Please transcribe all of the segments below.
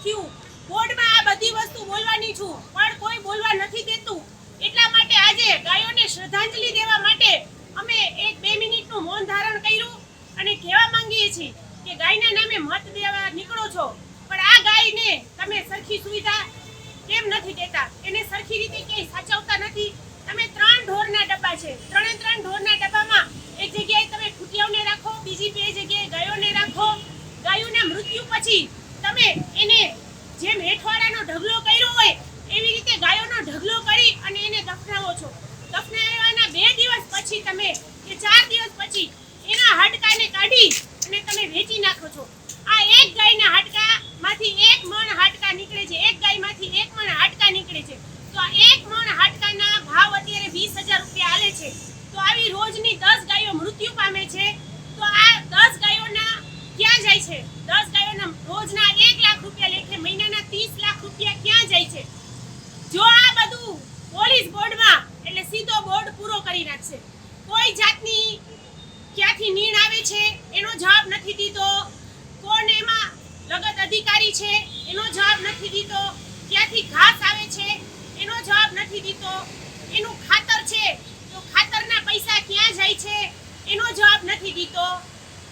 થયું। બોર્ડમાં આ બધી વસ્તુ બોલવાની છું પણ કોઈ બોલવા નથી દેતું। એટલા માટે આજે ગાયોને શ્રદ્ધાંજલિ દેવા માટે અમે એક 2 મિનિટનું મૌન ધારણ કર્યું અને કહેવા માંગીએ છીએ કે ગાયના નામે મત દેવા નીકળો છો પણ આ ગાયને તમે સરખી સુવિધા કેમ નથી દેતા, એને સરખી રીતે ક્યાંય સાચવતા નથી। તમે 3 ઢોરના ડબ્બા છે, 3 ઢોરના ડબ્બામાં એક જગ્યાએ તમે ખૂટિયાઓને રાખો, બીજી 2 જગ્યાએ ગાયોને રાખો। ગાયોના મૃત્યુ પછી તમે એને જેમ હેઠવાડાનો ઢગલો કર્યો હોય એવી રીતે ગાયોનો ઢગલો કરી અને એને દફનાવો છો। દફનાવવાના 2 દિવસ પછી તમે કે 4 દિવસ પછી એના હાડકાને કાઢી અને તમે વેચી નાખો છો। આ એક ગાયના હાડકામાંથી 1 મણ હાડકા નીકળે છે, એક ગાયમાંથી 1 મણ હાડકા નીકળે છે। તો આ 1 મણ હાડકાના ભાવ અત્યારે 20,000 રૂપિયા આલે છે। તો આવી રોજની 10 ગાયો મૃત્યુ પામે છે। તો આ 10 ગાયોના ક્યાં જાય છે? 10 ગાયોના રોજના 1 લાખ રૂપિયા લેખે મહિનાના 30 લાખ રૂપિયા ક્યાં જાય છે? જો આ બધું પોલીસ બોર્ડમાં એટલે સીધો બોર્ડ પૂરો કરી નાખશે। કોઈ જાતની ક્યાંથી નીણ આવે છે એનો જવાબ નથી દીધો, કોણ એમાં લગત અધિકારી છે એનો જવાબ નથી દીધો, ક્યાંથી ઘાસ આવે છે એનો જવાબ નથી દીધો, એનું ખાતર છે તો ખાતરના પૈસા ક્યાં જાય છે એનો જવાબ નથી દીધો।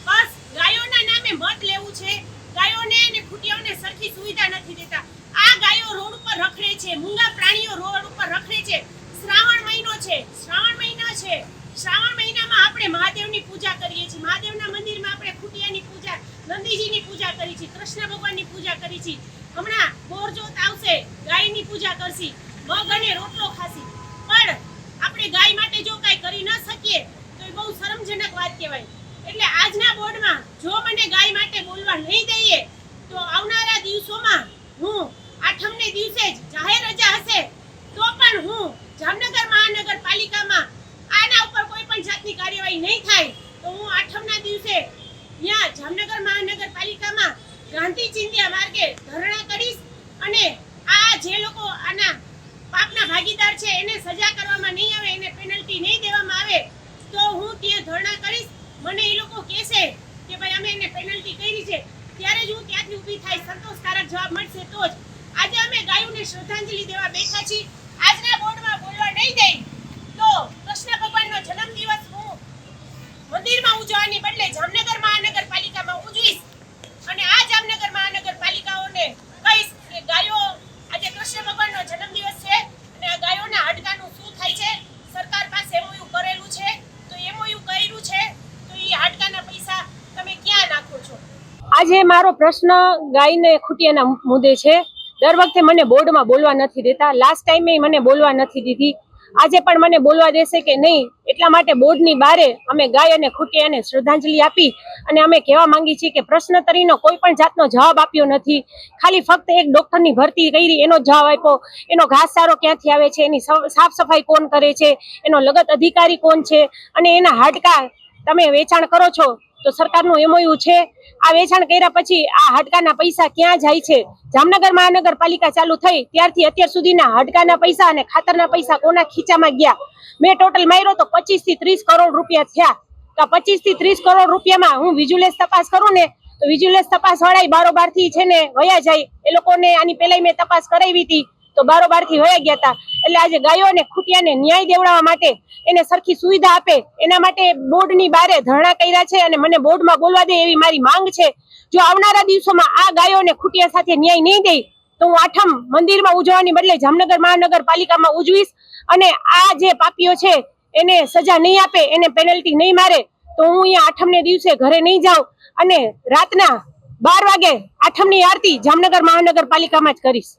બસ ગાયોના નામે મત લેવું છે, ગાયોને અને ખૂટિયાઓને સરખી સુવિધા નથી દેતા। આ ગાયો રોડ ઉપર રખડે છે, મૂંગા પ્રાણીઓ રોડ ઉપર રખડે છે। શ્રાવણ મહિનો છે, શ્રાવણ મહિના છે, શ્રાવણ મહિનામાં આપણે મહાદેવની પૂજા કરીએ છીએ। મહાદેવના મંદિરમાં આપણે ખૂટિયાની પૂજા, નંદીજીની પૂજા કરી છે, કૃષ્ણ ભગવાનની પૂજા કરી છે। હમણાં બોરજોત આવશે, ગાયની પૂજા કરશી, મગ અને રોટલો ખાશી। પણ આપણે ગાય માટે જો કાંઈ કરી ન શકીએ તો એ બહુ શરમજનક વાત કહેવાય। એટલે આજના બોર્ડમાં જો મને ગાય માટે બોલવા નહીં દઈએ તો આવનારા દિવસોમાં હું આઠમને દિવસે જ જાહેર રજા હશે તો પણ હું જામનગર મહાનગરપાલિકામાં આના ઉપર કોઈ પણ જાતની કાર્યવાહી નહીં થાય તો હું આઠમના દિવસે ત્યાં જામનગર મહાનગરપાલિકામાં ગાંધી ચિંધ્યા માર્ગે ધરણા કરીશ અને આ જે લોકો આના પાપના ભાગીદાર છે એને સજા કરવામાં નહીં આવે, એને પેનલ્ટી નહીં દેવામાં આવે તો હું ત્યાં ધરણા કરીશ। મને એ લોકો કહેશે કે ભાઈ અમે એને પેનલ્ટી કરી છે ત્યારે જ હું ત્યાંથી ઊભી થાય, સંતોષકારક જવાબ મળશે તો જ। આજે અમે ગાયોને શ્રદ્ધાંજલિ દેવા બેઠા છીએ। આજના બોર્ડમાં બોલવા નહીં દે તો કૃષ્ણ ભગવાનનો જન્મદિવસ હું મંદિરમાં ઉજવવાની બદલે જામનગર મહાનગરપાલિકામાં ઉજવીશ અને આ જામનગર મહાનગરપાલિકાઓને કહીશ કે ગાયો આજે કૃષ્ણ ભગવાનનો જન્મદિવસ છે અને આ ગાયોના હાડકાનું શું થાય છે? સરકાર પાસે એમઓયુ કરેલું છે તો એમઓયુ કર્યું છે તો એ હાડકાના પૈસા તમે ક્યાં નાખો છો? આજે મારો પ્રશ્ન ગાયને ખૂટિયાના મુદ્દે છે। દર વખતે મને બોર્ડમાં બોલવા નથી દેતા, લાસ્ટ ટાઈમે મને બોલવા નથી દીધી, આજે પણ મને બોલવા દેશે કે નહીં એટલા માટે બોર્ડની બારે અમે ગાય અને ખૂટિયાને શ્રદ્ધાંજલિ આપી અને અમે કહેવા માંગી છીએ કે પ્રશ્નોત્તરીનો કોઈ પણ જાતનો જવાબ આપ્યો નથી। ખાલી ફક્ત એક ડોક્ટરની ભરતી કરી એનો જવાબ આપ્યો, એનો ઘાસચારો ક્યાંથી આવે છે, એની સાફ સફાઈ કોણ કરે છે, એનો લગત અધિકારી કોણ છે અને એના હાડકા તમે વેચાણ કરો છો તો સરકારનું એમઓયુ છે, આ વેચાણ કર્યા પછી આ હાડકાના પૈસા ક્યાં જાય છે? જામનગર મહાનગરપાલિકા ચાલુ થઈ ત્યારથી અત્યાર સુધીના હાડકાના પૈસા અને ખાતરના પૈસા કોના ખીચામાં ગયા? મેં ટોટલ માર્યો તો 25 થી 30 કરોડ રૂપિયા થયા। તો 25 થી 30 કરોડ રૂપિયામાં હું વિજ્યુલન્સ તપાસ કરું ને તો વિજ્યુલન્સ તપાસ વાળા બારોબારથી છે ને વયા જાય, એ લોકોને આની પહેલા મેં તપાસ કરાવી હતી તો બારોબારથી વયા ગયા હતા। એટલે આજે ગાયો અને ખૂટિયાને ન્યાય દેવડાવવા માટે એને સરખી સુવિધા આપે એના માટે બોર્ડની બારે ધરણા કર્યા છે અને મને બોર્ડમાં બોલવા દે એવી મારી માંગ છે। જો આવનારા દિવસોમાં આ ગાયો અને ખૂટિયા સાથે ન્યાય નહીં દે તો હું આઠમ મંદિરમાં ઉજવવાની બદલે જામનગર મહાનગરપાલિકામાં ઉજવીશ અને આ જે પાપીઓ છે એને સજા નહીં આપે, એને પેનલ્ટી નહીં મારે તો હું અહીંયા આઠમને દિવસે ઘરે નહીં જાઉં અને રાતના 12 વાગે આઠમની આરતી જામનગર મહાનગરપાલિકામાં જ કરીશ।